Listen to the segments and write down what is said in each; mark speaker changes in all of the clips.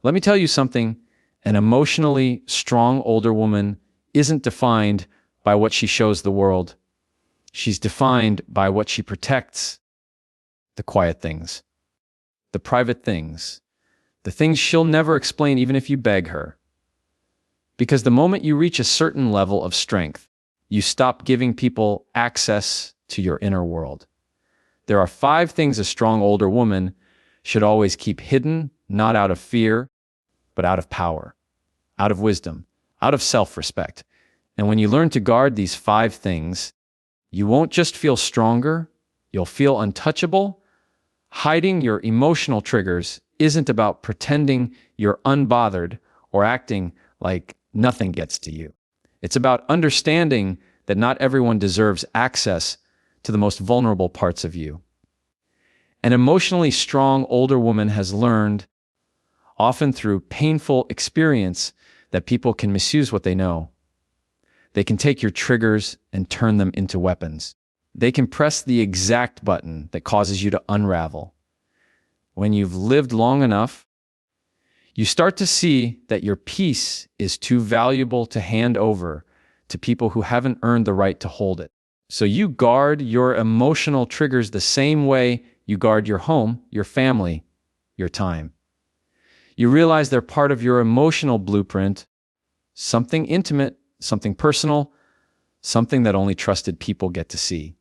Speaker 1: Let me tell you something. An emotionally strong older woman isn't defined by what she shows the world. She's defined by what she protects. The quiet things, the private things, the things she'll never explain even if you beg her. Because the moment you reach a certain level of strength, you stop giving people access to your inner world. There are 5 things a strong older woman should always keep hidden, not out of fear, but out of power, out of wisdom, out of self-respect. And when you learn to guard these 5 things, you won't just feel stronger, you'll feel untouchable. Hiding your emotional triggers isn't about pretending you're unbothered or acting like nothing gets to you. It's about understanding that not everyone deserves access to the most vulnerable parts of you. An emotionally strong older woman has learned, often through painful experience, that people can misuse what they know. They can take your triggers and turn them into weapons. They can press the exact button that causes you to unravel. When you've lived long enough, you start to see that your peace is too valuable to hand over to people who haven't earned the right to hold it. So you guard your emotional triggers the same way you guard your home, your family, your time. You realize they're part of your emotional blueprint, something intimate, something personal, something that only trusted people get to see.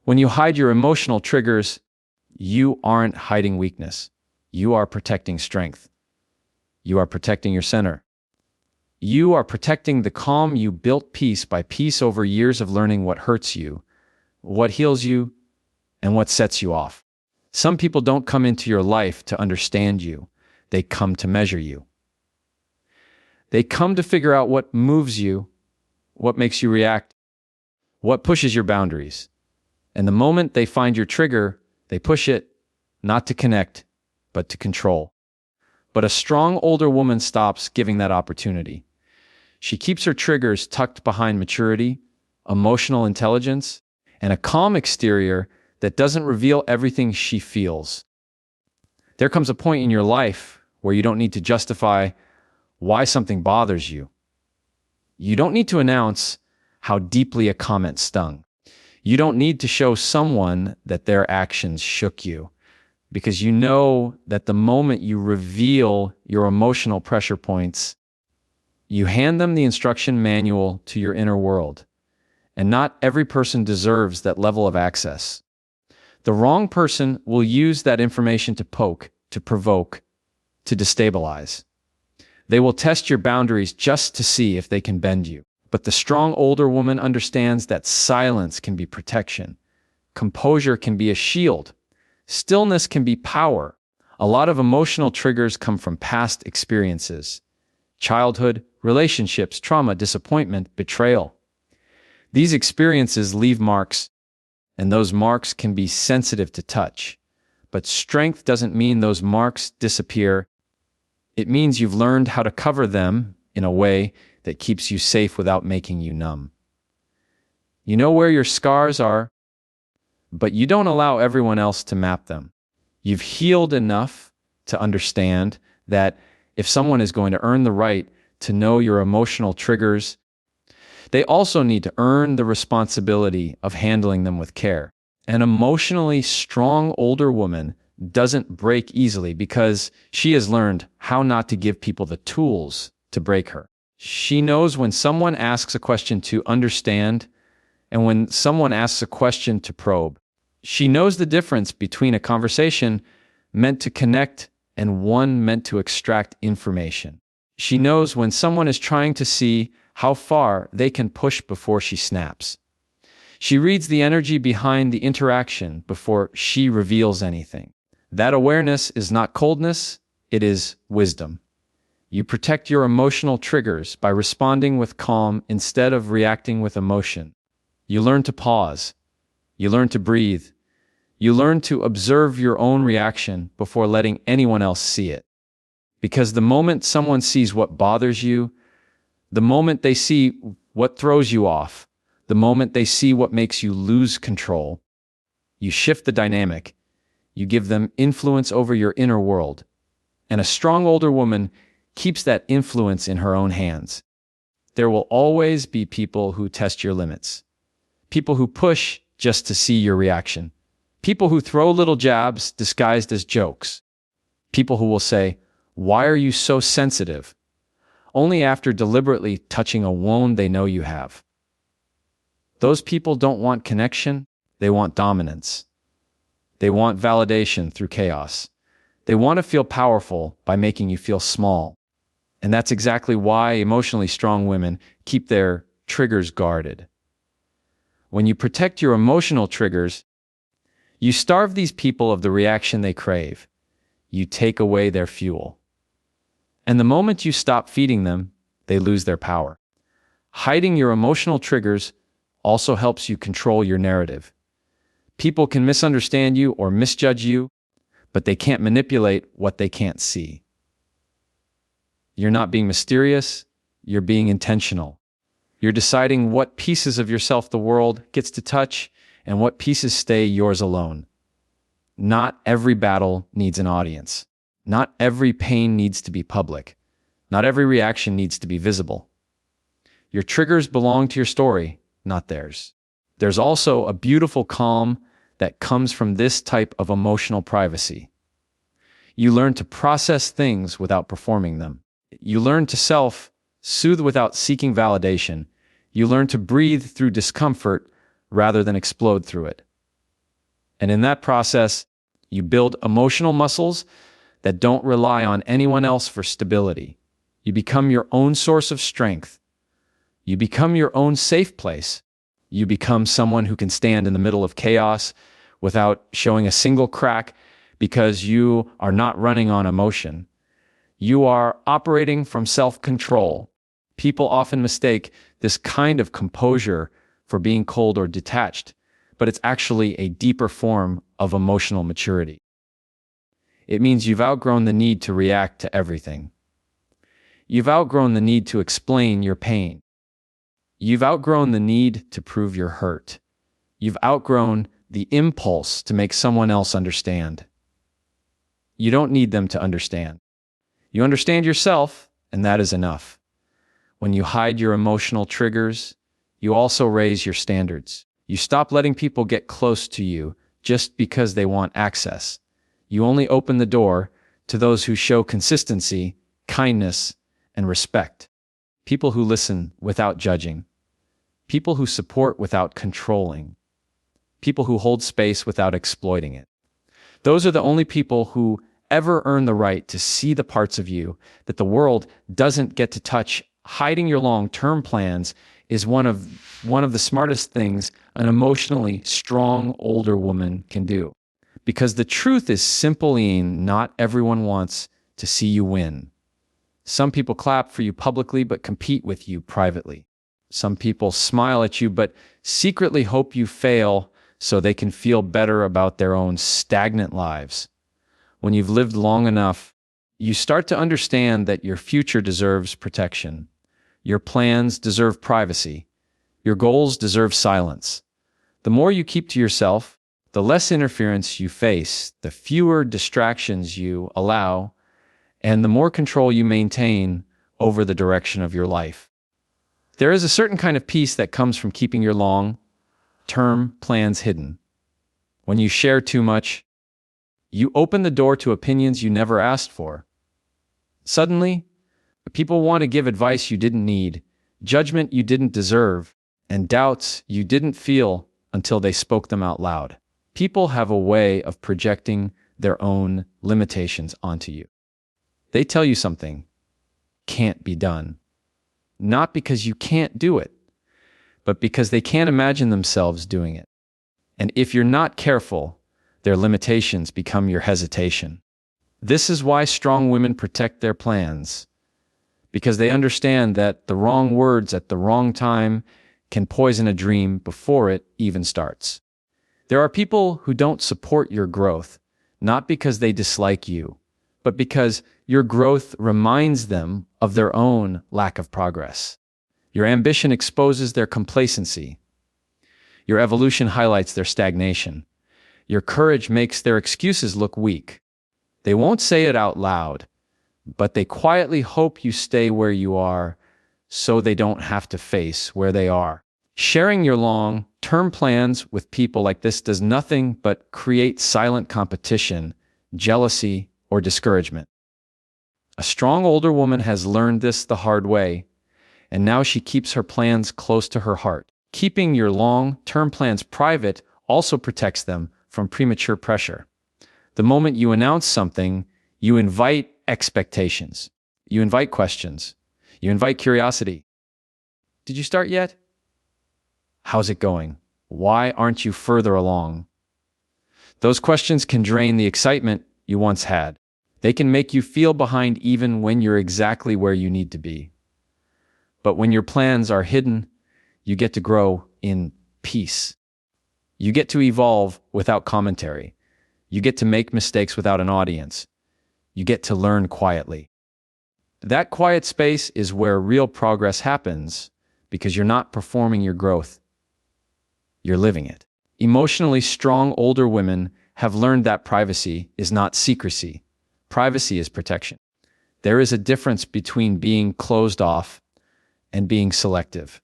Speaker 1: When you hide your emotional triggers, you aren't hiding weakness. You are protecting strength. You are protecting your center. You are protecting the calm you built piece by piece over years of learning what hurts you, what heals you, and what sets you off. Some people don't come into your life to understand you. They come to measure you. They come to figure out what moves you, what makes you react, what pushes your boundaries. And the moment they find your trigger, they push it, not to connect, but to control. But a strong older woman stops giving that opportunity. She keeps her triggers tucked behind maturity, emotional intelligence, and a calm exterior that doesn't reveal everything she feels. There comes a point in your life where you don't need to justify why something bothers you. You don't need to announce how deeply a comment stung. You don't need to show someone that their actions shook you, because you know that the moment you reveal your emotional pressure points, you hand them the instruction manual to your inner world. And not every person deserves that level of access. The wrong person will use that information to poke, to provoke, to destabilize. They will test your boundaries just to see if they can bend you. But the strong older woman understands that silence can be protection. Composure can be a shield. Stillness can be power. A lot of emotional triggers come from past experiences. Childhood, relationships, trauma, disappointment, betrayal. These experiences leave marks, and those marks can be sensitive to touch. But strength doesn't mean those marks disappear. It means you've learned how to cover them in a way that keeps you safe without making you numb. You know where your scars are, but you don't allow everyone else to map them. You've healed enough to understand that if someone is going to earn the right to know your emotional triggers, they also need to earn the responsibility of handling them with care. An emotionally strong older woman doesn't break easily because she has learned how not to give people the tools to break her. She knows when someone asks a question to understand and when someone asks a question to probe. She knows the difference between a conversation meant to connect and one meant to extract information. She knows when someone is trying to see how far they can push before she snaps. She reads the energy behind the interaction before she reveals anything. That awareness is not coldness, it is wisdom. You protect your emotional triggers by responding with calm instead of reacting with emotion. You learn to pause. You learn to breathe. You learn to observe your own reaction before letting anyone else see it. Because the moment someone sees what bothers you, the moment they see what throws you off, the moment they see what makes you lose control, you shift the dynamic. You give them influence over your inner world. And a strong older woman keeps that influence in her own hands. There will always be people who test your limits. People who push just to see your reaction. People who throw little jabs disguised as jokes. People who will say, "Why are you so sensitive?" only after deliberately touching a wound they know you have. Those people don't want connection, they want dominance. They want validation through chaos. They want to feel powerful by making you feel small. And that's exactly why emotionally strong women keep their triggers guarded. When you protect your emotional triggers, you starve these people of the reaction they crave. You take away their fuel. And the moment you stop feeding them, they lose their power. Hiding your emotional triggers also helps you control your narrative. People can misunderstand you or misjudge you, but they can't manipulate what they can't see. You're not being mysterious, you're being intentional. You're deciding what pieces of yourself the world gets to touch and what pieces stay yours alone. Not every battle needs an audience. Not every pain needs to be public. Not every reaction needs to be visible. Your triggers belong to your story, not theirs. There's also a beautiful calm that comes from this type of emotional privacy. You learn to process things without performing them. You learn to self-soothe without seeking validation. You learn to breathe through discomfort rather than explode through it. And in that process, you build emotional muscles that don't rely on anyone else for stability. You become your own source of strength. You become your own safe place. You become someone who can stand in the middle of chaos without showing a single crack because you are not running on emotion. You are operating from self-control. People often mistake this kind of composure for being cold or detached, but it's actually a deeper form of emotional maturity. It means you've outgrown the need to react to everything. You've outgrown the need to explain your pain. You've outgrown the need to prove you're hurt. You've outgrown the impulse to make someone else understand. You don't need them to understand. You understand yourself, and that is enough. When you hide your emotional triggers, you also raise your standards. You stop letting people get close to you just because they want access. You only open the door to those who show consistency, kindness, and respect. People who listen without judging. People who support without controlling. People who hold space without exploiting it. Those are the only people who ever earn the right to see the parts of you that the world doesn't get to touch. Hiding your long-term plans is one of the smartest things an emotionally strong older woman can do. Because the truth is simply not everyone wants to see you win. Some people clap for you publicly but compete with you privately. Some people smile at you but secretly hope you fail so they can feel better about their own stagnant lives. When you've lived long enough, you start to understand that your future deserves protection. Your plans deserve privacy. Your goals deserve silence. The more you keep to yourself, the less interference you face, the fewer distractions you allow, and the more control you maintain over the direction of your life. There is a certain kind of peace that comes from keeping your long-term plans hidden. When you share too much, you open the door to opinions you never asked for. Suddenly, people want to give advice you didn't need, judgment you didn't deserve, and doubts you didn't feel until they spoke them out loud. People have a way of projecting their own limitations onto you. They tell you something can't be done, not because you can't do it, but because they can't imagine themselves doing it. And if you're not careful, their limitations become your hesitation. This is why strong women protect their plans, because they understand that the wrong words at the wrong time can poison a dream before it even starts. There are people who don't support your growth, not because they dislike you, but because your growth reminds them of their own lack of progress. Your ambition exposes their complacency. Your evolution highlights their stagnation. Your courage makes their excuses look weak. They won't say it out loud, but they quietly hope you stay where you are so they don't have to face where they are. Sharing your long-term plans with people like this does nothing but create silent competition, jealousy, or discouragement. A strong older woman has learned this the hard way, and now she keeps her plans close to her heart. Keeping your long-term plans private also protects them from premature pressure. The moment you announce something, you invite expectations. You invite questions. You invite curiosity. Did you start yet? How's it going? Why aren't you further along? Those questions can drain the excitement you once had. They can make you feel behind even when you're exactly where you need to be. But when your plans are hidden, you get to grow in peace. You get to evolve without commentary. You get to make mistakes without an audience. You get to learn quietly. That quiet space is where real progress happens because you're not performing your growth. You're living it. Emotionally strong older women have learned that privacy is not secrecy. Privacy is protection. There is a difference between being closed off and being selective.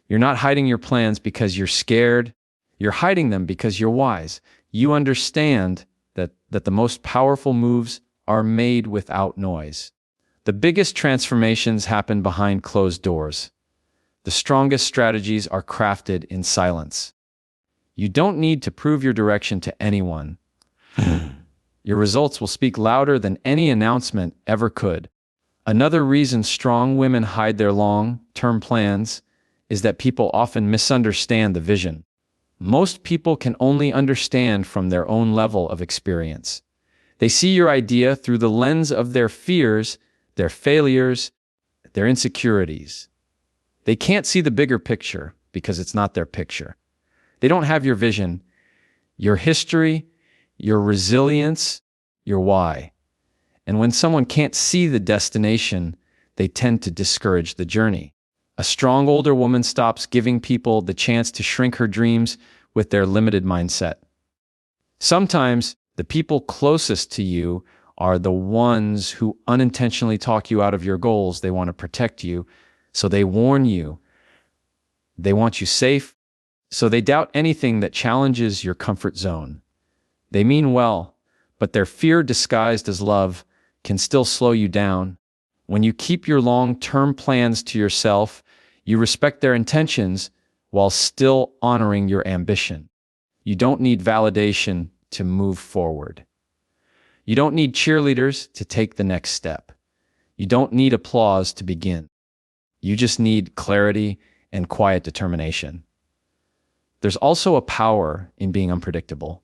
Speaker 1: You're not hiding your plans because you're scared. You're hiding them because you're wise. You understand that the most powerful moves are made without noise. The biggest transformations happen behind closed doors. The strongest strategies are crafted in silence. You don't need to prove your direction to anyone. Your results will speak louder than any announcement ever could. Another reason strong women hide their long-term plans is that people often misunderstand the vision. Most people can only understand from their own level of experience. They see your idea through the lens of their fears, their failures, their insecurities. They can't see the bigger picture because it's not their picture. They don't have your vision, your history, your resilience, your why. And when someone can't see the destination, they tend to discourage the journey. A strong older woman stops giving people the chance to shrink her dreams with their limited mindset. Sometimes the people closest to you are the ones who unintentionally talk you out of your goals. They want to protect you, so they warn you. They want you safe, so they doubt anything that challenges your comfort zone. They mean well, but their fear disguised as love can still slow you down. When you keep your long-term plans to yourself, you respect their intentions while still honoring your ambition. You don't need validation to move forward. You don't need cheerleaders to take the next step. You don't need applause to begin. You just need clarity and quiet determination. There's also a power in being unpredictable.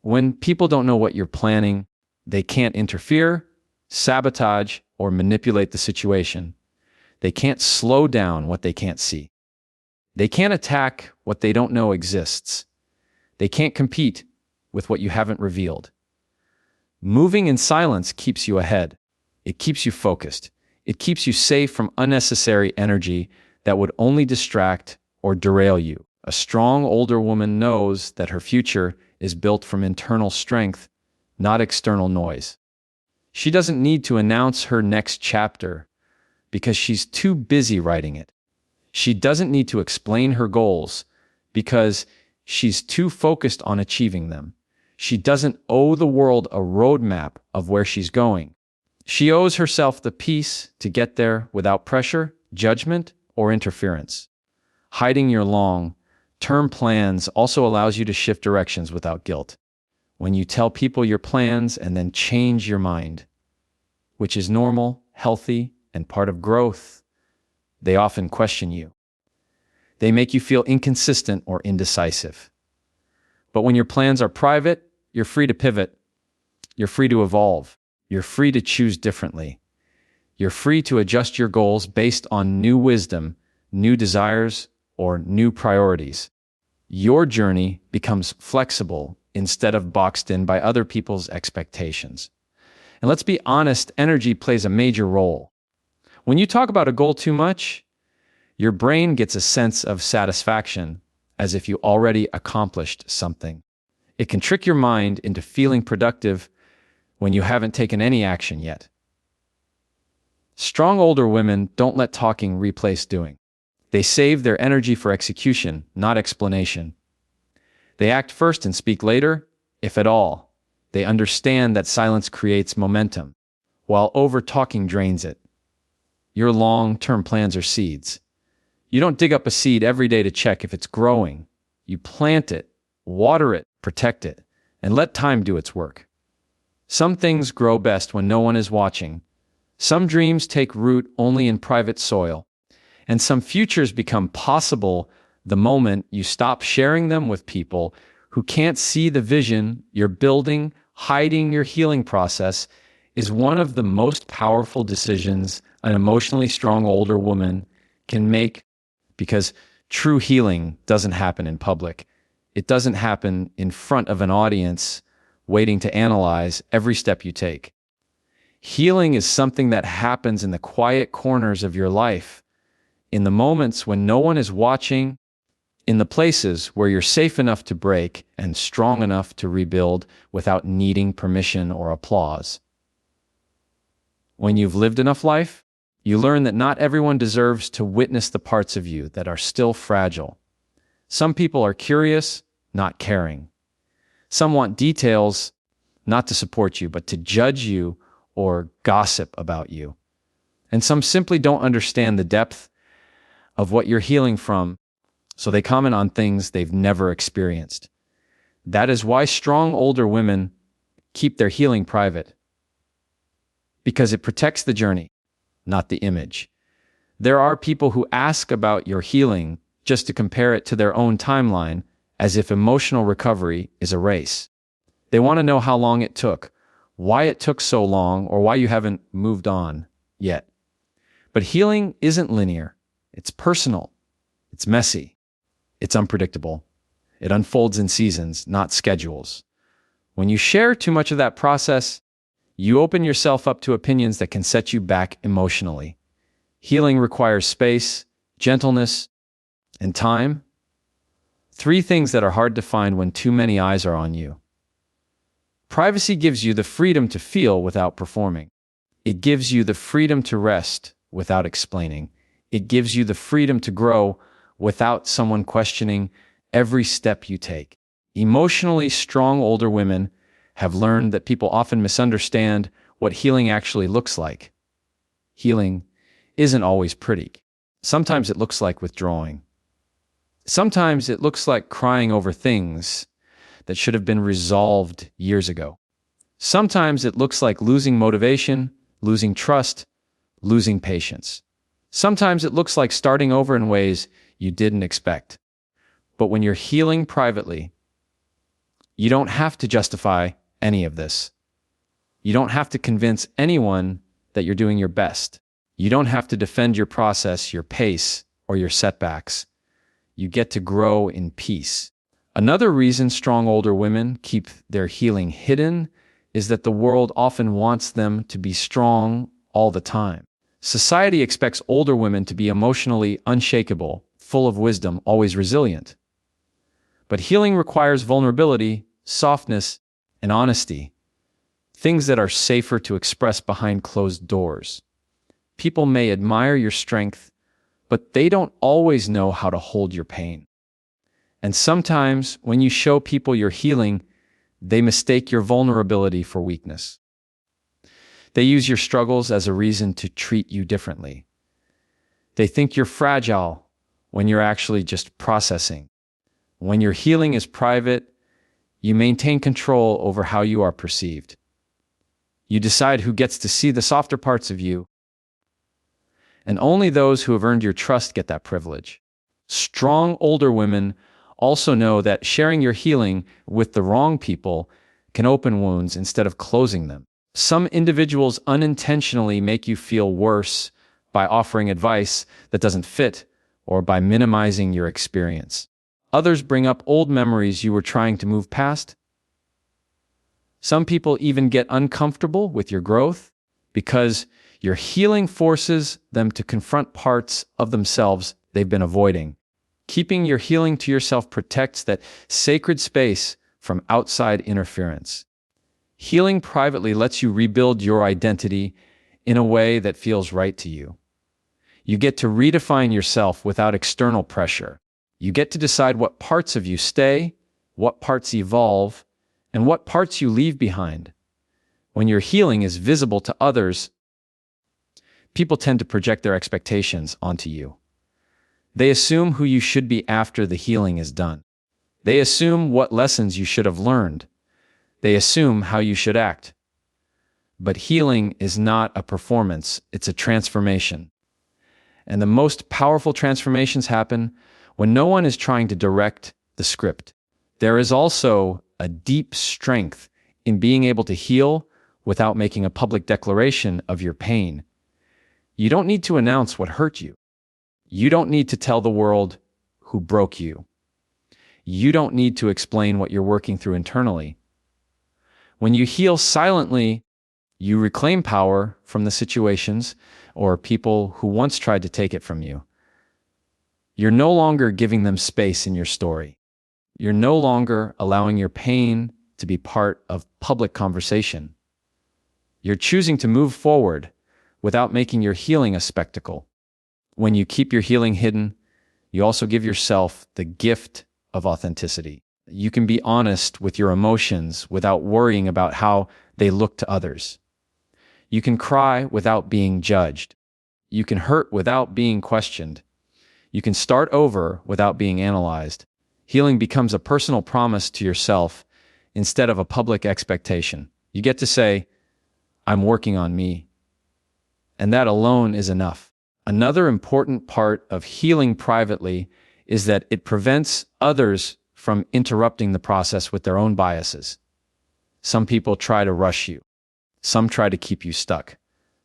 Speaker 1: When people don't know what you're planning, they can't interfere, sabotage, or manipulate the situation. They can't slow down what they can't see. They can't attack what they don't know exists. They can't compete with what you haven't revealed. Moving in silence keeps you ahead. It keeps you focused. It keeps you safe from unnecessary energy that would only distract or derail you. A strong older woman knows that her future is built from internal strength, not external noise. She doesn't need to announce her next chapter because she's too busy writing it. She doesn't need to explain her goals because she's too focused on achieving them. She doesn't owe the world a roadmap of where she's going. She owes herself the peace to get there without pressure, judgment, or interference. Hiding your long-term plans also allows you to shift directions without guilt. When you tell people your plans and then change your mind, which is normal, healthy, and part of growth, they often question you. They make you feel inconsistent or indecisive. But when your plans are private, you're free to pivot. You're free to evolve. You're free to choose differently. You're free to adjust your goals based on new wisdom, new desires, or new priorities. Your journey becomes flexible instead of boxed in by other people's expectations. And let's be honest, energy plays a major role. When you talk about a goal too much, your brain gets a sense of satisfaction as if you already accomplished something. It can trick your mind into feeling productive when you haven't taken any action yet. Strong older women don't let talking replace doing. They save their energy for execution, not explanation. They act first and speak later, if at all. They understand that silence creates momentum, while over-talking drains it. Your long-term plans are seeds. You don't dig up a seed every day to check if it's growing. You plant it, water it, protect it, and let time do its work. Some things grow best when no one is watching. Some dreams take root only in private soil. And some futures become possible the moment you stop sharing them with people who can't see the vision you're building. Hiding your healing process is one of the most powerful decisions an emotionally strong older woman can make, because true healing doesn't happen in public. It doesn't happen in front of an audience waiting to analyze every step you take. Healing is something that happens in the quiet corners of your life, in the moments when no one is watching, in the places where you're safe enough to break and strong enough to rebuild without needing permission or applause. When you've lived enough life, you learn that not everyone deserves to witness the parts of you that are still fragile. Some people are curious, not caring. Some want details, not to support you, but to judge you or gossip about you. And some simply don't understand the depth of what you're healing from, so they comment on things they've never experienced. That is why strong older women keep their healing private, because it protects the journey, not the image. There are people who ask about your healing just to compare it to their own timeline, as if emotional recovery is a race. They want to know how long it took, why it took so long, or why you haven't moved on yet. But healing isn't linear. It's personal. It's messy. It's unpredictable. It unfolds in seasons, not schedules. When you share too much of that process, you open yourself up to opinions that can set you back emotionally. Healing requires space, gentleness, and time. 3 things that are hard to find when too many eyes are on you. Privacy gives you the freedom to feel without performing. It gives you the freedom to rest without explaining. It gives you the freedom to grow without someone questioning every step you take. Emotionally strong older women have learned that people often misunderstand what healing actually looks like. Healing isn't always pretty. Sometimes it looks like withdrawing. Sometimes it looks like crying over things that should have been resolved years ago. Sometimes it looks like losing motivation, losing trust, losing patience. Sometimes it looks like starting over in ways you didn't expect. But when you're healing privately, you don't have to justify any of this. You don't have to convince anyone that you're doing your best. You don't have to defend your process, your pace, or your setbacks. You get to grow in peace. Another reason strong older women keep their healing hidden is that the world often wants them to be strong all the time. Society expects older women to be emotionally unshakable, full of wisdom, always resilient. But healing requires vulnerability, softness, and honesty, things that are safer to express behind closed doors. People may admire your strength, but they don't always know how to hold your pain. And sometimes, when you show people you're healing, they mistake your vulnerability for weakness. They use your struggles as a reason to treat you differently. They think you're fragile when you're actually just processing. When your healing is private, you maintain control over how you are perceived. You decide who gets to see the softer parts of you, and only those who have earned your trust get that privilege. Strong older women also know that sharing your healing with the wrong people can open wounds instead of closing them. Some individuals unintentionally make you feel worse by offering advice that doesn't fit or by minimizing your experience. Others bring up old memories you were trying to move past. Some people even get uncomfortable with your growth because your healing forces them to confront parts of themselves they've been avoiding. Keeping your healing to yourself protects that sacred space from outside interference. Healing privately lets you rebuild your identity in a way that feels right to you. You get to redefine yourself without external pressure. You get to decide what parts of you stay, what parts evolve, and what parts you leave behind. When your healing is visible to others, people tend to project their expectations onto you. They assume who you should be after the healing is done. They assume what lessons you should have learned. They assume how you should act. But healing is not a performance, it's a transformation. And the most powerful transformations happen when no one is trying to direct the script. There is also a deep strength in being able to heal without making a public declaration of your pain. You don't need to announce what hurt you. You don't need to tell the world who broke you. You don't need to explain what you're working through internally. When you heal silently, you reclaim power from the situations or people who once tried to take it from you. You're no longer giving them space in your story. You're no longer allowing your pain to be part of public conversation. You're choosing to move forward without making your healing a spectacle. When you keep your healing hidden, you also give yourself the gift of authenticity. You can be honest with your emotions without worrying about how they look to others. You can cry without being judged. You can hurt without being questioned. You can start over without being analyzed. Healing becomes a personal promise to yourself instead of a public expectation. You get to say, I'm working on me. And that alone is enough. Another important part of healing privately is that it prevents others from interrupting the process with their own biases. Some people try to rush you. Some try to keep you stuck.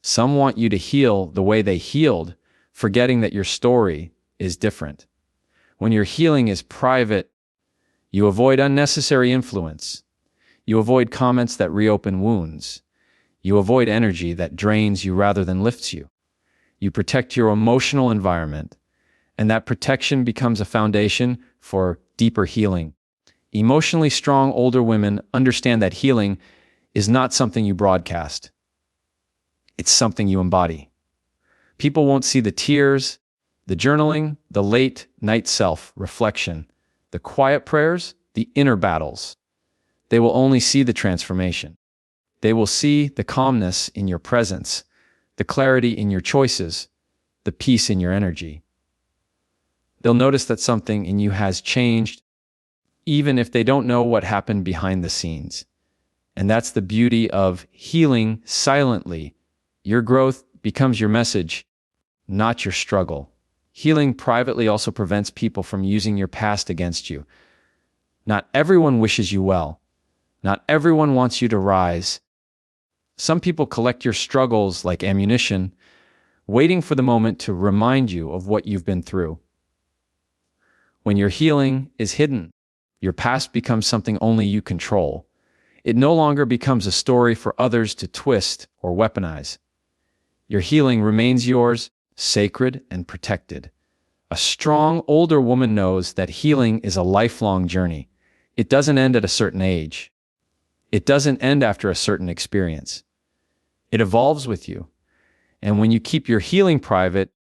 Speaker 1: Some want you to heal the way they healed, forgetting that your story is different. When your healing is private, you avoid unnecessary influence. You avoid comments that reopen wounds. You avoid energy that drains you rather than lifts you. You protect your emotional environment, and that protection becomes a foundation for deeper healing. Emotionally strong older women understand that healing is not something you broadcast. It's something you embody. People won't see the tears, the journaling, the late night self-reflection, the quiet prayers, the inner battles. They will only see the transformation. They will see the calmness in your presence, the clarity in your choices, the peace in your energy. They'll notice that something in you has changed, even if they don't know what happened behind the scenes. And that's the beauty of healing silently. Your growth becomes your message, not your struggle. Healing privately also prevents people from using your past against you. Not everyone wishes you well. Not everyone wants you to rise. Some people collect your struggles like ammunition, waiting for the moment to remind you of what you've been through. When your healing is hidden, your past becomes something only you control. It no longer becomes a story for others to twist or weaponize. Your healing remains yours, sacred and protected. A strong older woman knows that healing is a lifelong journey. It doesn't end at a certain age. It doesn't end after a certain experience. It evolves with you. And when you keep your healing private,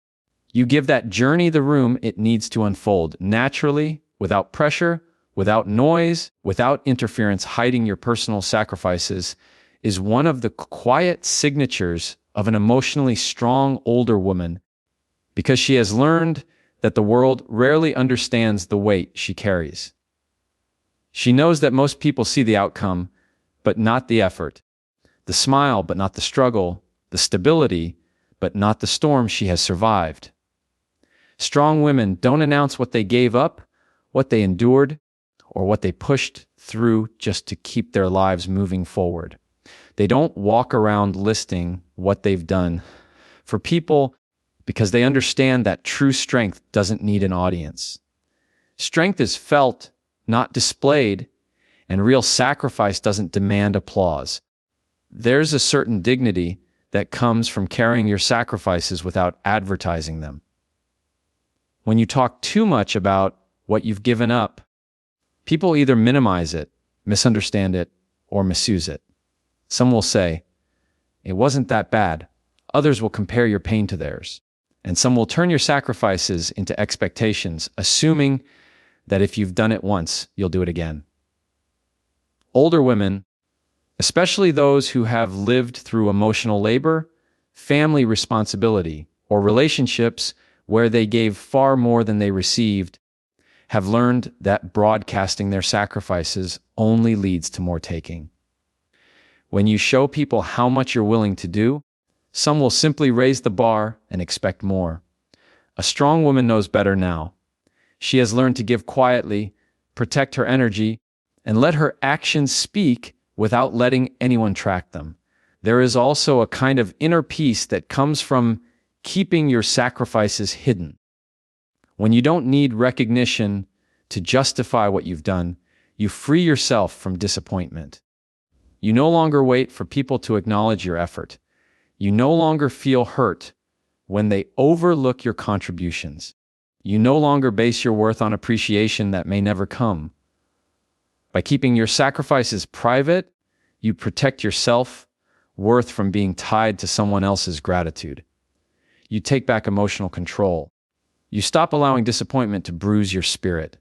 Speaker 1: you give that journey the room it needs to unfold naturally, without pressure, without noise, without interference. Hiding your personal sacrifices is one of the quiet signatures of an emotionally strong older woman, because she has learned that the world rarely understands the weight she carries. She knows that most people see the outcome, but not the effort, the smile, but not the struggle, the stability, but not the storm she has survived. Strong women don't announce what they gave up, what they endured, or what they pushed through just to keep their lives moving forward. They don't walk around listing what they've done for people, because they understand that true strength doesn't need an audience. Strength is felt, not displayed, and real sacrifice doesn't demand applause. There's a certain dignity that comes from carrying your sacrifices without advertising them. When you talk too much about what you've given up, people either minimize it, misunderstand it, or misuse it. Some will say, "It wasn't that bad. Others will compare your pain to theirs. And some will turn your sacrifices into expectations, assuming that if you've done it once, you'll do it again. Older women, especially those who have lived through emotional labor, family responsibility, or relationships where they gave far more than they received, have learned that broadcasting their sacrifices only leads to more taking. When you show people how much you're willing to do, some will simply raise the bar and expect more. A strong woman knows better now. She has learned to give quietly, protect her energy, and let her actions speak without letting anyone track them. There is also a kind of inner peace that comes from keeping your sacrifices hidden. When you don't need recognition to justify what you've done, you free yourself from disappointment. You no longer wait for people to acknowledge your effort. You no longer feel hurt when they overlook your contributions. You no longer base your worth on appreciation that may never come. By keeping your sacrifices private, you protect your self-worth from being tied to someone else's gratitude. You take back emotional control. You stop allowing disappointment to bruise your spirit.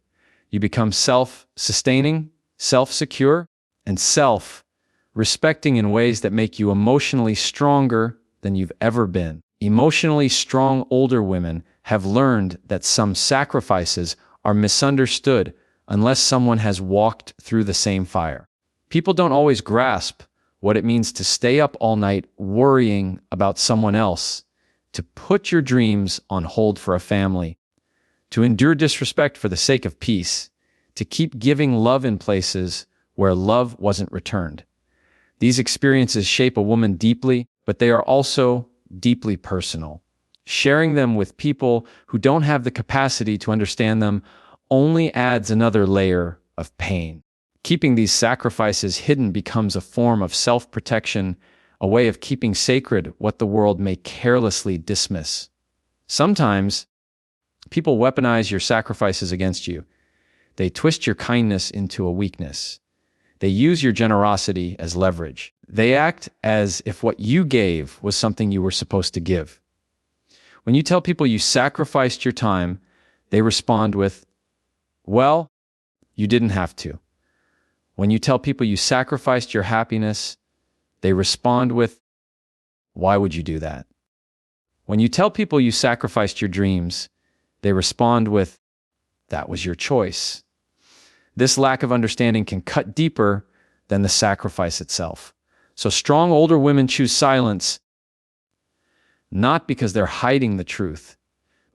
Speaker 1: You become self-sustaining, self-secure, and self-respecting in ways that make you emotionally stronger than you've ever been. Emotionally strong older women have learned that some sacrifices are misunderstood unless someone has walked through the same fire. People don't always grasp what it means to stay up all night worrying about someone else, to put your dreams on hold for a family, to endure disrespect for the sake of peace, to keep giving love in places where love wasn't returned. These experiences shape a woman deeply, but they are also deeply personal. Sharing them with people who don't have the capacity to understand them only adds another layer of pain. Keeping these sacrifices hidden becomes a form of self-protection, a way of keeping sacred what the world may carelessly dismiss. Sometimes, people weaponize your sacrifices against you. They twist your kindness into a weakness. They use your generosity as leverage. They act as if what you gave was something you were supposed to give. When you tell people you sacrificed your time, they respond with, "Well, you didn't have to." When you tell people you sacrificed your happiness, they respond with, "Why would you do that?" When you tell people you sacrificed your dreams, they respond with, "That was your choice." This lack of understanding can cut deeper than the sacrifice itself. So strong older women choose silence, not because they're hiding the truth,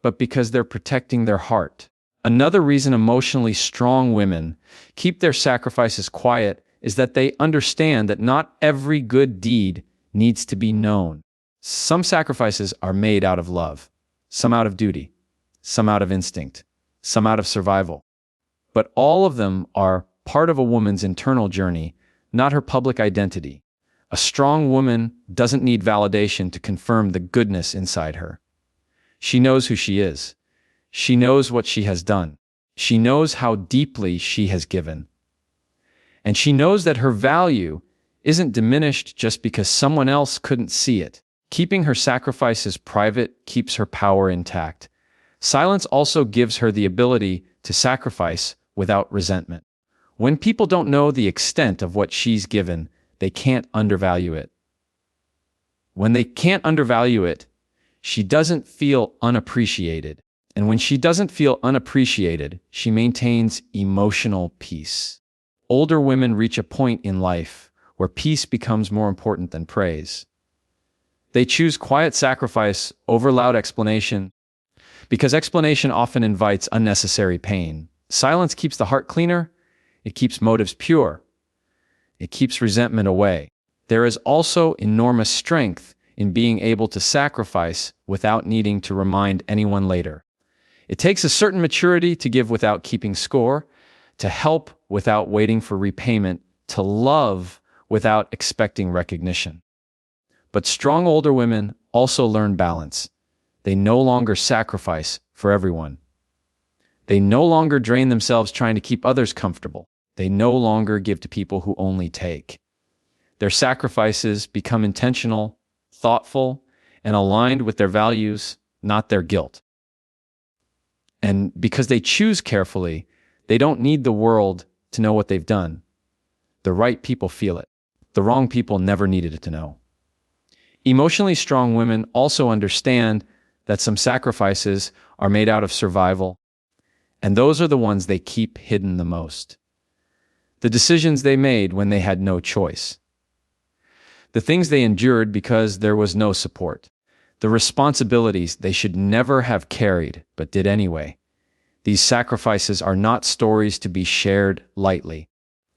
Speaker 1: but because they're protecting their heart. Another reason emotionally strong women keep their sacrifices quiet is that they understand that not every good deed needs to be known. Some sacrifices are made out of love, some out of duty, some out of instinct, some out of survival. But all of them are part of a woman's internal journey, not her public identity. A strong woman doesn't need validation to confirm the goodness inside her. She knows who she is. She knows what she has done. She knows how deeply she has given. And she knows that her value isn't diminished just because someone else couldn't see it. Keeping her sacrifices private keeps her power intact. Silence also gives her the ability to sacrifice without resentment. When people don't know the extent of what she's given, they can't undervalue it. When they can't undervalue it, she doesn't feel unappreciated. And when she doesn't feel unappreciated, she maintains emotional peace. Older women reach a point in life where peace becomes more important than praise. They choose quiet sacrifice over loud explanation, because explanation often invites unnecessary pain. Silence keeps the heart cleaner. It keeps motives pure. It keeps resentment away. There is also enormous strength in being able to sacrifice without needing to remind anyone later. It takes a certain maturity to give without keeping score, to help without waiting for repayment, to love without expecting recognition. But strong older women also learn balance. They no longer sacrifice for everyone. They no longer drain themselves trying to keep others comfortable. They no longer give to people who only take. Their sacrifices become intentional, thoughtful, and aligned with their values, not their guilt. And because they choose carefully, they don't need the world to know what they've done. The right people feel it. The wrong people never needed it to know. Emotionally strong women also understand that some sacrifices are made out of survival, and those are the ones they keep hidden the most. The decisions they made when they had no choice. The things they endured because there was no support. The responsibilities they should never have carried but did anyway. These sacrifices are not stories to be shared lightly.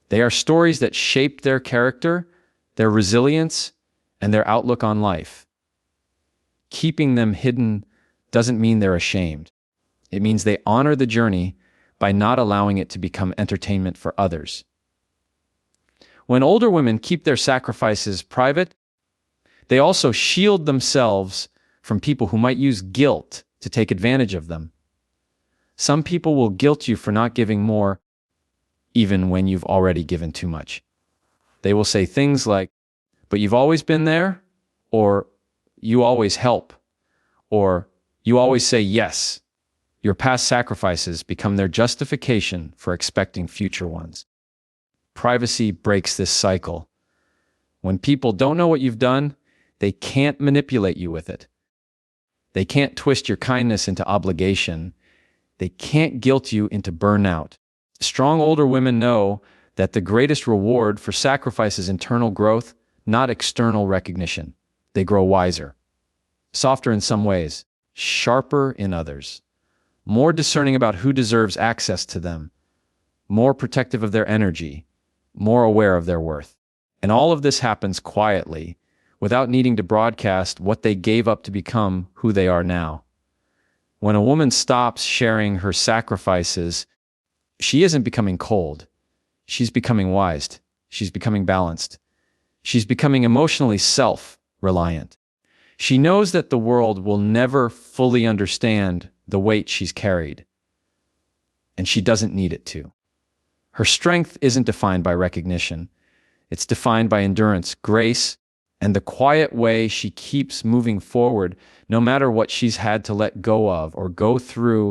Speaker 1: They are stories that shaped their character, their resilience, and their outlook on life. Keeping them hidden doesn't mean they're ashamed. It means they honor the journey by not allowing it to become entertainment for others. When older women keep their sacrifices private, they also shield themselves from people who might use guilt to take advantage of them. Some people will guilt you for not giving more, even when you've already given too much. They will say things like, "But you've always been there," or "You always help," or "You always say yes." Your past sacrifices become their justification for expecting future ones. Privacy breaks this cycle. When people don't know what you've done, they can't manipulate you with it. They can't twist your kindness into obligation. They can't guilt you into burnout. Strong older women know that the greatest reward for sacrifice is internal growth, not external recognition. They grow wiser, softer in some ways, sharper in others, more discerning about who deserves access to them, more protective of their energy, more aware of their worth. And all of this happens quietly, without needing to broadcast what they gave up to become who they are now. When a woman stops sharing her sacrifices, she isn't becoming cold. She's becoming wise. She's becoming balanced. She's becoming emotionally self-reliant. She knows that the world will never fully understand the weight she's carried, and she doesn't need it to. Her strength isn't defined by recognition. It's defined by endurance, grace, and the quiet way she keeps moving forward, no matter what she's had to let go of or go through